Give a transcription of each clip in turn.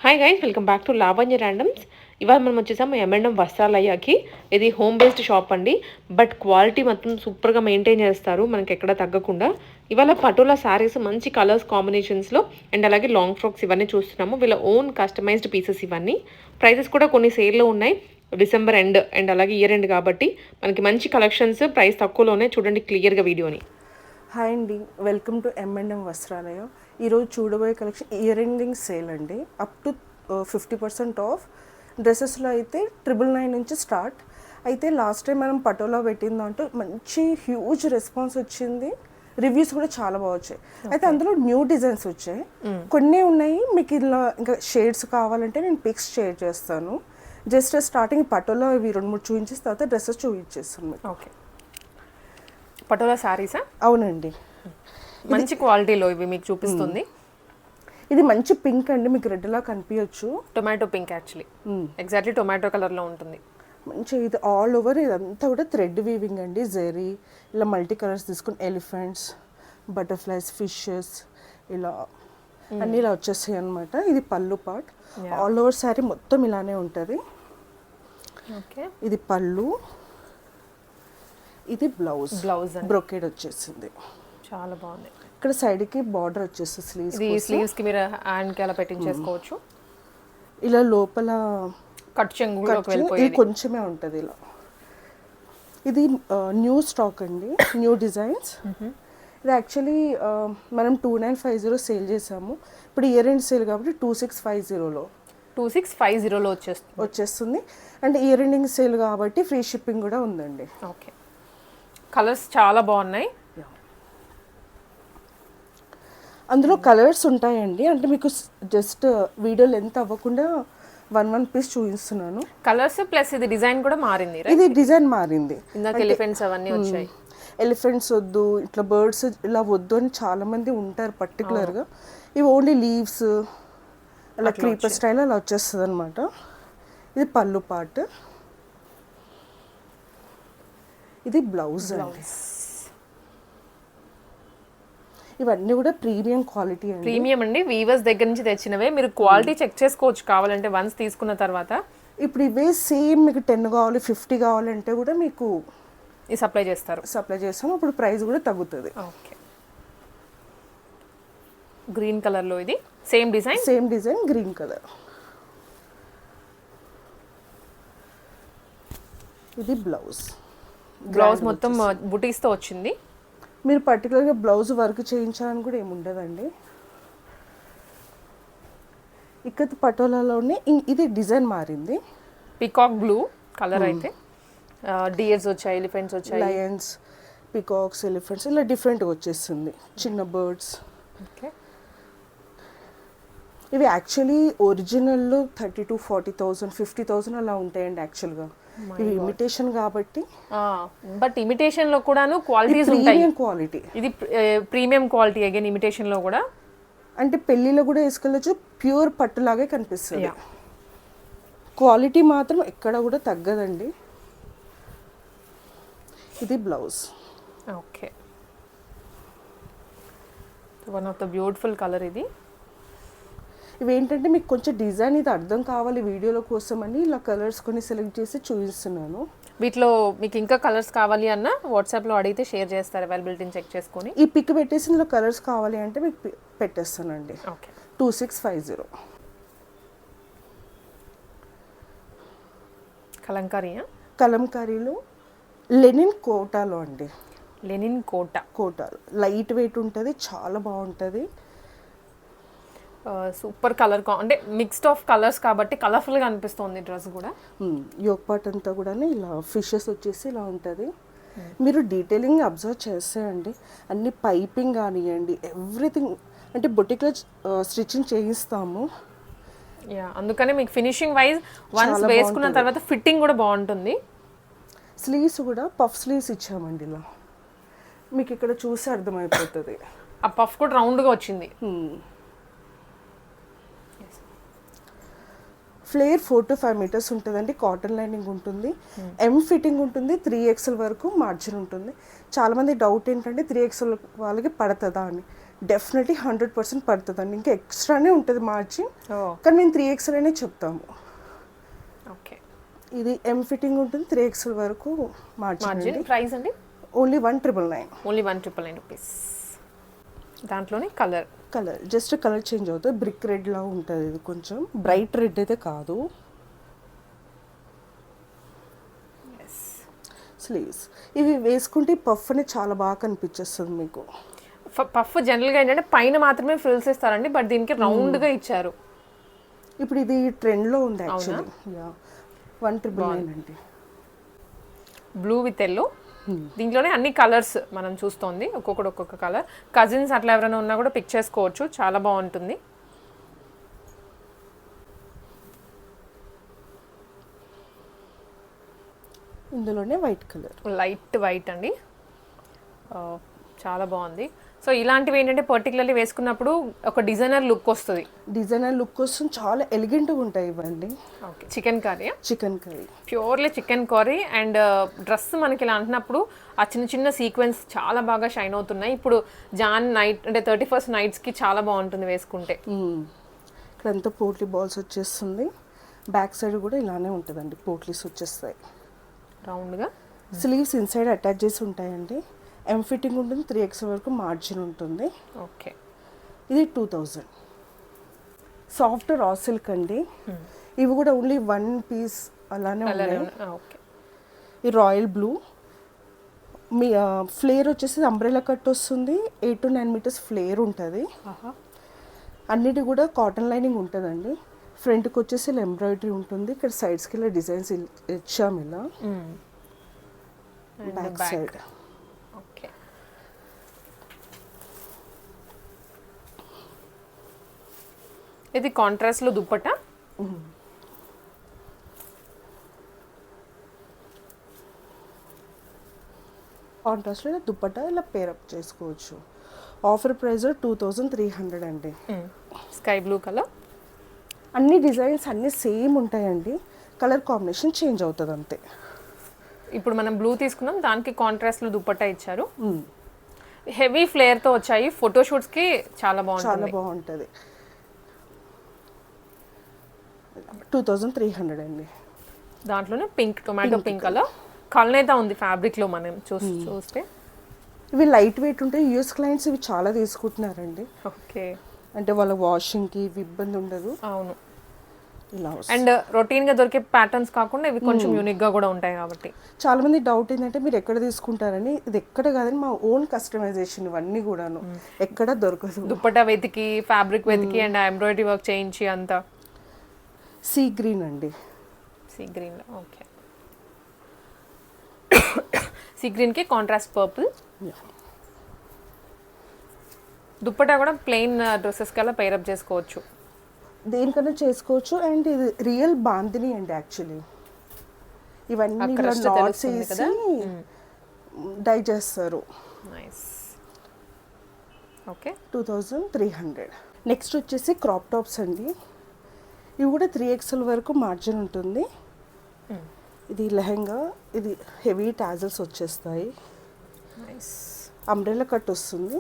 Hi guys, welcome back to Lavanya randoms. ఇవాళ మనం వచ్చేసాము M&M వస్త్రాలయ్యాకి. ఇది హోమ్ బేస్డ్ షాప్ అండి, బట్ క్వాలిటీ మొత్తం సూపర్గా మెయింటైన్ చేస్తారు, మనకి ఎక్కడ తగ్గకుండా. ఇవాళ పటోలా శారీస్ మంచి కలర్స్ కాంబినేషన్స్లో అండ్ అలాగే లాంగ్ ఫ్రాక్స్ ఇవన్నీ చూస్తున్నాము. వీళ్ళ ఓన్ కస్టమైజ్డ్ పీసెస్ ఇవన్నీ. ప్రైసెస్ కూడా కొన్ని సేల్లో ఉన్నాయి, డిసెంబర్ ఎండ్ అండ్ అలాగే ఇయర్ ఎండ్ కాబట్టి మనకి మంచి కలెక్షన్స్, ప్రైస్ తక్కువలోనే. చూడండి క్లియర్గా వీడియోని. హాయ్ అండి, వెల్కమ్ టు M&M వస్త్రాలయ. ఈరోజు చూడబోయే కలెక్షన్ ఇయర్ ఎండింగ్ సేల్ అండి. Up to 50% off. డ్రెస్సెస్లో అయితే 999 నుంచి స్టార్ట్. అయితే లాస్ట్ టైం మనం పటోలా పెట్టింది అంటూ మంచి హ్యూజ్ రెస్పాన్స్ వచ్చింది, రివ్యూస్ కూడా చాలా బాగా వచ్చాయి. అయితే అందులో న్యూ డిజైన్స్ వచ్చాయి, కొన్ని ఉన్నాయి. మీకు ఇలా ఇంకా షేడ్స్ కావాలంటే నేను పిక్స్ షేర్ చేస్తాను. జస్ట్ స్టార్టింగ్ పటోలా ఇవి 2-3 చూపించేసిన తర్వాత డ్రెస్సెస్ చూపించేస్తాను మీకు. ఓకే, పటోలా శారీసా? అవునండి, మంచి క్వాలిటీలో ఇవి మీకు చూపిస్తుంది. ఇది మంచి పింక్ అండి, మీకు రెడ్ లా కనిపించచ్చు. Tomato pink, actually exactly tomato కలర్లో ఉంటుంది. మంచి ఇది ఆల్ ఓవర్ ఇదంతా కూడా థ్రెడ్ వీవింగ్ అండి, జెరీ ఇలా మల్టీ కలర్స్ తీసుకుని ఎలిఫెంట్స్, బటర్ఫ్లైస్, ఫిషెస్ ఇలా అన్నీ ఇలా వచ్చేస్తాయి అనమాట. ఇది పళ్ళు పార్ట్. ఆల్ ఓవర్ శారీ మొత్తం ఇలానే ఉంటుంది. ఓకే, ఇది పళ్ళు, ఇది బ్లౌజ్. బ్రొకేడ్ వచ్చేసింది, చాలా బాగుంది. ఇక్కడ సైడ్ కి బార్డర్ వచ్చేస్తుంది స్లీవ్స్ కి మీరు హ్యాండ్ కి అలా పెట్టించేసుకోవచ్చు. ఇలా లోపల కట్ చెంగు ఇది కొంచెమే ఉంటుంది ఇలా. ఇది న్యూ స్టాక్ అండి, న్యూ డిజైన్స్. ఇది యాక్చువల్లీ మనం 2950 సేల్ చేసాము. ఇప్పుడు ఇయర్ ఎండ్ సేల్ కాబట్టి 2650లో 2650లో వచ్చేస్తుంది. అండ్ ఇయర్ ఎండింగ్ సేల్ కాబట్టి ఫ్రీ షిప్పింగ్ కూడా ఉందండి. ఓకే, కలర్స్ చాలా బాగున్నాయి. అందులో కలర్స్ ఉంటాయండి, అంటే మీకు జస్ట్ వీడియో లెంత్ అవ్వకుండా వన్ పీస్ చూపిస్తున్నాను. కలర్స్ ప్లస్ ఇది డిజైన్ కూడా మారింది. ఇది డిజైన్ మారింది. ఇందాక ఎలిఫెంట్స్ అవన్నీ వచ్చాయి. ఎలిఫెంట్స్ వద్దు, ఇట్లా బర్డ్స్ ఇలా వద్దు అని చాలా మంది ఉంటారు పర్టికులర్గా. ఇవి ఓన్లీ లీవ్స్ అలా క్రీపర్ స్టైల్ అలా వచ్చేస్తుంది అనమాట. ఇది పళ్ళు పార్ట్, ఇది బ్లౌజ్ అండి. ఇవన్నీ కూడా ప్రీమియం క్వాలిటీ అండి. ప్రీమియం అండి, వీవర్స్ దగ్గర నుంచి తెచ్చినవే. మీరు క్వాలిటీ చెక్ చేసుకోవచ్చు కావాలంటే వన్స్ తీసుకున్న తర్వాత. ఇప్పుడు ఇవే సేమ్ మీకు 10 కావాలి, 50 కావాలంటే కూడా మీకు సప్లై చేస్తాము. అప్పుడు ప్రైస్ కూడా తగ్గుతుంది. ఓకే, గ్రీన్ కలర్లో ఇది సేమ్ డిజైన్ గ్రీన్ కలర్. ఇది బ్లౌజ్ మొత్తం బుటీస్తో వచ్చింది. మీరు పర్టికులర్గా బ్లౌజ్ వర్క్ చేయించాలని కూడా ఏమి ఉండదండి. ఇక్కత్ పటోలాలోనే ఇది డిజైన్ మారింది. పికాక్ బ్లూ కలర్ అయితే డియర్స్ వచ్చాయి, ఎలిఫెంట్స్ వచ్చాయి, లయన్స్, పికాక్స్, ఎలిఫెంట్స్ ఇలా డిఫరెంట్గా వచ్చేస్తుంది, చిన్న బర్డ్స్. ఓకే, ఇవి యాక్చువల్లీ ఒరిజినల్లో 30,000 to 40,000, 50,000 అలా ఉంటాయండి యాక్చువల్గా. ఇవి ఇమిటేషన్ కాబట్టి. బట్ ఇమిటేషన్ లో కూడాను క్వాలిటీస్ ఉంటాయి. ప్రీమియం క్వాలిటీ, ఇది ప్రీమియం క్వాలిటీ అగైన్ ఇమిటేషన్ లో కూడా. అంటే పెళ్లిలో కూడా వేసుకెళ్ళచ్చు, ప్యూర్ పట్టులాగే కనిపిస్తుంది. క్వాలిటీ మాత్రం ఎక్కడ కూడా తగ్గదండి. ఇది blouse. Okay, one of the beautiful colour ఇది. ఇవేంటంటే మీకు కొంచెం డిజైన్ ఇది అర్థం కావాలి వీడియోలో కోసం అని ఇలా కలర్స్ కొన్ని సెలెక్ట్ చేసి చూపిస్తున్నాను. వీటిలో మీకు ఇంకా కలర్స్ కావాలి అన్న వాట్సాప్లో అడిగితే షేర్ చేస్తారు, అవైలబిలిటీని చెక్ చేసుకొని. ఈ పిక్ పెట్టేసి ఇందులో కలర్స్ కావాలి అంటే మీకు పెట్టేస్తానండి. ఓకే, 2650. కలంకారీలో లెనిన్ కోటాలో అండి. లెనిన్ కోటాలో లైట్ వెయిట్ ఉంటుంది, చాలా బాగుంటుంది. సూపర్ కలర్, అంటే మిక్స్డ్ ఆఫ్ కలర్స్ కాబట్టి కలర్ఫుల్గా అనిపిస్తుంది డ్రెస్ కూడా. యోగ్ పార్ట్ అంతా కూడా ఇలా ఫిషెస్ వచ్చేసి ఇలా ఉంటుంది. మీరు డీటెయిలింగ్ అబ్జర్వ్ చేసేయండి, అన్ని పైపింగ్ కానివ్వండి, ఎవ్రీథింగ్. అంటే బొటిక్లో స్టిచ్చింగ్ చేయిస్తాము, అందుకనే మీకు ఫినిషింగ్ వైజ్ వన్స్ వేసుకున్న తర్వాత ఫిట్టింగ్ కూడా బాగుంటుంది. స్లీవ్స్ కూడా పఫ్ స్లీవ్స్ ఇచ్చామండి, ఇలా మీకు ఇక్కడ చూసి అర్థమైపోతుంది. ఆ పఫ్ కూడా రౌండ్గా వచ్చింది. ఫ్లేర్ 4 to 5 meters ఉంటుందండి. కాటన్ లైనింగ్ ఉంటుంది, ఫిట్టింగ్ ఉంటుంది, 3XL వరకు మార్జిన్ ఉంటుంది. చాలామంది డౌట్ ఏంటంటే 3XL వాళ్ళకి పడుతుందా అని. డెఫినెట్లీ 100% పడుతుందండి. ఇంకా ఎక్స్ట్రానే ఉంటుంది మార్జిన్, ఓ కానీ మేము 3XL అనే చెప్తాము. ఓకే. ఇది ఎం ఫిట్టింగ్ ఉంటుంది, 3XL వరకు మార్జిన్ మార్జిన్ అండి. ప్రైస్ అండి ఓన్లీ 1999. Only 199 rupees. దాంట్లోనే colour colour just colour change అవుతుంది, బ్రిక్ రెడ్ లా ఉంటుంది. ఇది కొంచెం బ్రైట్ రెడ్ అయితే కాదు. స్లీవ్స్ ఇవి వేసుకుంటే పఫ్ అనేది చాలా బాగా కనిపించేస్తుంది మీకు. పఫ్ జనరల్గా ఏంటంటే పైన మాత్రమే ఫ్రిల్స్ ఇస్తారండి, బట్ దీనికి రౌండ్గా ఇచ్చారు. ఇప్పుడు ఇది ట్రెండ్లో ఉంది యాక్చువల్లీ. యా 1999 అండి. Blue with yellow. దీంట్లోనే అన్ని కలర్స్ మనం చూస్తోంది, ఒక్కొక్క కలర్. కజిన్స్ అట్లా ఎవరైనా ఉన్నా కూడా పిక్ చేసుకోవచ్చు, చాలా బాగుంటుంది. ఇందులోనే వైట్ కలర్, లైట్ వైట్ అండి. చాలా బాగుంది. సో ఇలాంటివి ఏంటంటే పర్టికులర్లీ వేసుకున్నప్పుడు ఒక డిజైనర్ లుక్ వస్తుంది. డిజైనర్ లుక్ కోసం చాలా ఎలిగెంట్గా ఉంటాయి ఇవన్నీ. Okay. Chicken curry, chicken curry, purely chicken curry. And dress మనకి ఇలా అంటున్నప్పుడు ఆ చిన్న సీక్వెన్స్ చాలా బాగా షైన్ అవుతున్నాయి. ఇప్పుడు జాన్ నైట్ అంటే 31st నైట్స్కి చాలా బాగుంటుంది వేసుకుంటే. ఇక్కడంతా పోట్లీ బాల్స్ వచ్చేస్తుంది. బ్యాక్ సైడ్ కూడా ఇలానే ఉంటుందండి, పోట్లీస్ వచ్చేస్తాయి రౌండ్గా. స్లీవ్స్ ఇన్సైడ్ అటాచ్ చేసి ఉంటాయండి. ఎం ఫిట్టింగ్ ఉంటుంది, 3XL వరకు మార్జిన్ ఉంటుంది. ఓకే. ఇది 2000. సాఫ్ట్ రా సిల్క్ అండి. ఇవి కూడా ఓన్లీ 1 పీస్ అలానే ఉన్నాయి. ఓకే. ఈ రాయల్ బ్లూ. మీ ఫ్లేర్ వచ్చేసి అంబ్రెలా కట్ వస్తుంది, 8 to 9 మీటర్స్ ఫ్లేర్ ఉంటుంది. అన్నిటి కూడా కాటన్ లైనింగ్ ఉంటుందండి. ఫ్రంట్కి వచ్చేసి ఇలా ఎంబ్రాయిడరీ ఉంటుంది, ఇక్కడ సైడ్స్కి ఇలా డిజైన్స్ ఇచ్చాము ఇలా. Back side okay. ఇది కాంట్రాస్ట్లో దుప్పట్టా. కాంట్రాస్ట్లో దుప్పట్టా ఇలా పేరప్ చేసుకోవచ్చు. ఆఫర్ ప్రైస్ 2300 అండి. Sky blue colour. అన్ని డిజైన్స్ అన్నీ సేమ్ ఉంటాయండి, కలర్ కాంబినేషన్ చేంజ్ అవుతుంది అంతే. ఇప్పుడు మనం బ్లూ తీసుకున్నాం, దానికి కాంట్రాస్ట్లో దుప్పట్టా ఇచ్చారు. హెవీ ఫ్లేర్తో వచ్చాయి, ఫోటోషూట్స్కి చాలా బాగుంటుంది. 2300 అండి. దాంట్లోనే పింక్, టొమాటో పింక్ కలర్ కలనేత ఉంది ఫ్యాబ్రిక్లో మనం చూస్తే. ఇవి లైట్ వెయిట్ ఉంటాయి. యూఎస్ క్లయింట్స్ ఇవి చాలా తీసుకుంటున్నారండి. ఓకే. అంటే వాళ్ళ వాషింగ్కి ఇవి ఇబ్బంది ఉండదు. అవును. ఇలా అండ్ రొటీన్గా దొరికే ప్యాటర్న్స్ కాకుండా ఇవి కొంచెం యూనిక్గా కూడా ఉంటాయి కాబట్టి. చాలా మంది డౌట్ ఏంటంటే మీరు ఎక్కడ తీసుకుంటారని. ఇది ఎక్కడ కాదని మా ఓన్ కస్టమైజేషన్ ఇవన్నీ కూడాను, ఎక్కడ దొరకదు. దుప్పట్టా వెతికి, ఫ్యాబ్రిక్ వెతికి అండ్ ఎంబ్రాయిడరీ వర్క్ చేయించి అంతా. సీ గ్రీన్ అండి. Sea green. ఓకే. సీ గ్రీన్కి కాంట్రాస్ట్ పర్పుల్. దుప్పట్టా కూడా ప్లెయిన్ డ్రెస్సెస్ కల్లా పేరప్ చేసుకోవచ్చు, దేనికన్నా చేసుకోవచ్చు. అండ్ ఇది రియల్ బాందిని అండి యాక్చువల్లీ. ఇవన్నీ నాట్స్ వేసి డై చేస్తారు. నైస్. ఓకే. 2300. నెక్స్ట్ వచ్చేసి క్రాప్ టాప్స్ అండి. ఇవి కూడా 3XL వరకు మార్జిన్ ఉంటుంది. ఇది లెహంగా, ఇది హెవీ టాజల్స్ వచ్చేస్తాయి. నైస్. అంబ్రెలా కట్ వస్తుంది.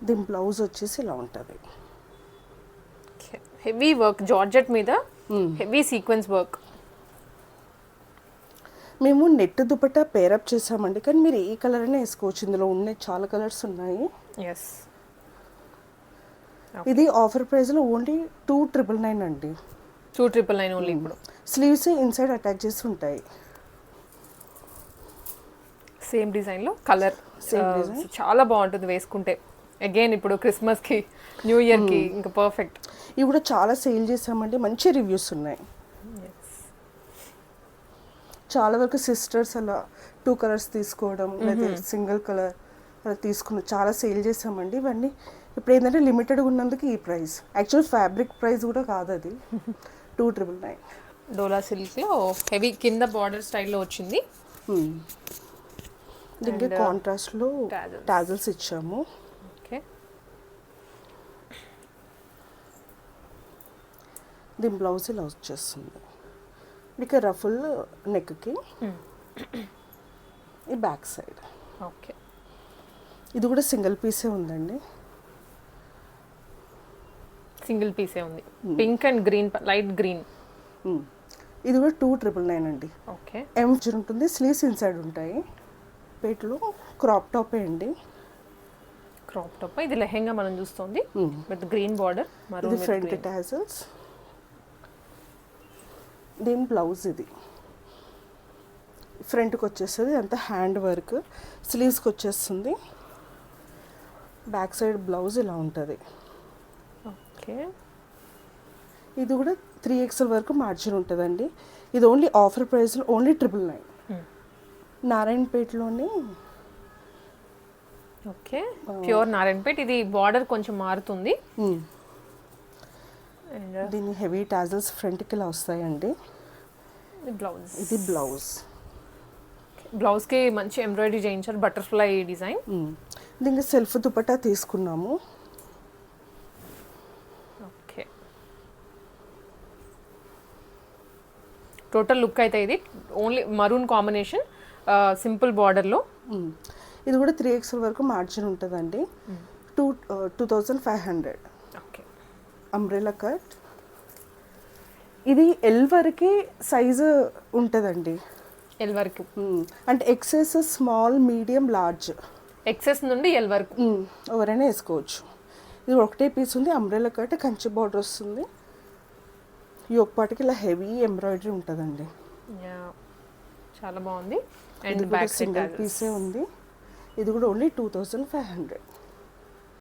దీని బ్లౌజ్ వచ్చేసి ఇలా ఉంటుంది. హెవీ వర్క్ జార్జెట్ మీద, హెవీ సీక్వెన్స్ వర్క్. మేము నెట్ దుపట్టా పేరప్ చేసామండి, కానీ మీరు ఏ కలర్ అయినా వేసుకోవచ్చు. ఇందులో ఉన్నాయి చాలా కలర్స్ ఉన్నాయి. ఎస్. ఇది ఆఫర్ ప్రైస్లో ఓన్లీ 2999 అండి. 2999 ఓన్లీ. ఇప్పుడు స్లీవ్స్ ఇన్సైడ్ అటాచ్ చేసి ఉంటాయి. సేమ్ డిజైన్లో కలర్ చాలా బాగుంటుంది వేసుకుంటే. అగైన్ ఇప్పుడు క్రిస్మస్కి, న్యూ ఇయర్కి ఇంకా పర్ఫెక్ట్. ఇవి కూడా చాలా సేల్ చేసామండి, మంచి రివ్యూస్ ఉన్నాయి. చాలా వరకు సిస్టర్స్ అలా 2 కలర్స్ తీసుకోవడం, లేదా సింగిల్ కలర్ అలా తీసుకున్న చాలా సేల్ చేసామండి. ఇవన్నీ ఇప్పుడు ఏంటంటే లిమిటెడ్గా ఉన్నందుకు ఈ ప్రైస్. యాక్చువల్ ఫ్యాబ్రిక్ ప్రైస్ కూడా కాదు అది. 2999. డోలా సిల్క్లో హెవీ కింద బార్డర్ స్టైల్లో వచ్చింది. దీనికి కాంట్రాస్ట్లో టాజల్స్ ఇచ్చాము. ఓకే. దీని బ్లౌజ్ ఇలా వచ్చేస్తుంది. ఇక రఫుల్ నెక్కి, ఈ బ్యాక్ సైడ్. ఓకే. ఇది కూడా సింగిల్ పీసే ఉందండి. సింగిల్ పీసే ఉంది. Pink and green, light green. ఇది కూడా 2,999 అండి. ఓకే. ఎంజర్ ఉంటుంది, స్లీవ్స్ ఇన్సైడ్ ఉంటాయి. పేట్లో క్రాప్ టాపే అండి. Crop top. ఇది లెహెంగా మనం చూస్తుంది విత్ గ్రీన్ బార్డర్, ఇది ఫ్రంట్ టాజల్స్. దీని బ్లౌజ్ ఇది ఫ్రంట్కి వచ్చేస్తుంది, అంతా హ్యాండ్ వర్క్. స్లీవ్స్కి వచ్చేస్తుంది. బ్యాక్ సైడ్ బ్లౌజ్ ఇలా ఉంటుంది. ఓకే. ఇది కూడా 3XL వరకు మార్జిన్ ఉంటుందండి. ఇది ఓన్లీ ఆఫర్ ప్రైస్లో ఓన్లీ 999. నారాయణపేటలోనే. ఓకే. ప్యూర్ నారాయణపేట్. ఇది బార్డర్ కొంచెం మారుతుంది. దీని హెవీ టాజల్స్ ఫ్రంట్కి ఇలా వస్తాయండి. బ్లౌజ్. ఇది బ్లౌజ్. బ్లౌజ్కి మంచి ఎంబ్రాయిడరీ చేయించారు, బటర్ఫ్లై డిజైన్. దీనికి సెల్ఫ్ దుపట్టా తీసుకున్నాము. ఓకే. టోటల్ లుక్ అయితే ఇది ఓన్లీ మరూన్ కాంబినేషన్, సింపుల్ బార్డర్లో. ఇది కూడా 3XL వరకు మార్జిన్ ఉంటుందండి. 2500. ఓకే. Umbrella cut. ఇది ఎల్ వరకే సైజు ఉంటుందండి. ఎల్ వరకు అంటే excess, small, medium, large. Excess నుండి ఎల్ వరకు ఎవరైనా వేసుకోవచ్చు. ఇది ఒకటే పీస్ ఉంది. అంబ్రెలా కట్, కంచి బార్డర్ వస్తుంది. ఈ ఒక్కపాటికి ఇలా హెవీ ఎంబ్రాయిడరీ ఉంటుందండి. చాలా బాగుంది. అండ్ బ్యాక్ సింగిల్ పీసే ఉంది. ఇది కూడా ఓన్లీ 2500.